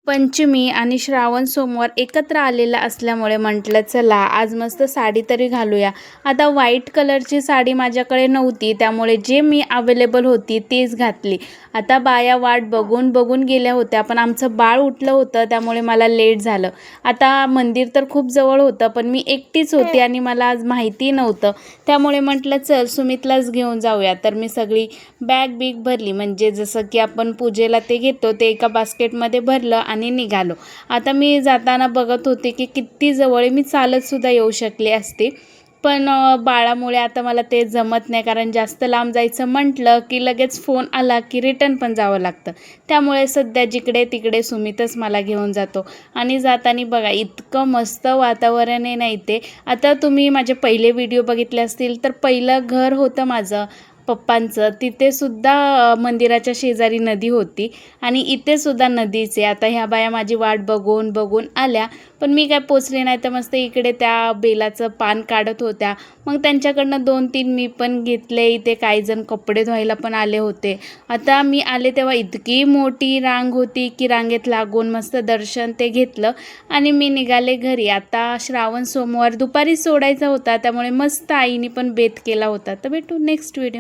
पंचमी आणि श्रावण सोमवार एकत्र आलेला असल्यामुळे म्हटलं चला आज मस्त साडी तरी घालूया. आता व्हाईट कलरची साडी माझ्याकडे नव्हती, त्यामुळे जे मी अवेलेबल होती तेच घातली. आता बाया वाट बघून बघून गेल्या होत्या, पण आमचं बाळ उठलं होतं त्यामुळे मला लेट झालं. आता मंदिर तर खूप जवळ होतं, पण मी एकटीच होती आणि मला आज माहिती नव्हतं, त्यामुळे म्हटलं चल सुमितलाच घेऊन जाऊया. तर मी सगळी बॅग बिग भरली, म्हणजे जसं की आपण पूजेला ते घेतो ते एका बास्केटमध्ये भरलं आणि निघालो. आता मी जाताना बघत होते की किती जवळ मी चालतसुद्धा येऊ शकले असते, पण बाळामुळे आता मला ते जमत नाही, कारण जास्त लांब जायचं म्हटलं की लगेच फोन आला की रिटर्न पण जावं लागतं. त्यामुळे सध्या जिकडे तिकडे सुमितच मला घेऊन जातो. आणि जाताना बघा इतकं मस्त वातावरण आहे ना इथे. आता तुम्ही माझे पहिले व्हिडिओ बघितले असतील तर पहिलं घर होतं माझं पप्पांचं, तिथेसुद्धा मंदिराच्या शेजारी नदी होती आणि इथेसुद्धा नदीच आहे. आता ह्या बाया माझी वाट बघून बघून आल्या, पण मी काय पोचले नाही, तर मस्त इकडे त्या बेलाचं पान काढत होत्या. मग त्यांच्याकडनं 2-3 मी पण घेतले. इथे काही जण कपडे धुवायला पण आले होते. आता मी आले तेव्हा इतकी मोठी रांग होती की रांगेत लागून मस्त दर्शन ते घेतलं आणि मी निघाले घरी. आता श्रावण सोमवार दुपारी सोडायचा होता, त्यामुळे मस्त आईने पण बेत केला होता. तर भेटू नेक्स्ट व्हिडिओ.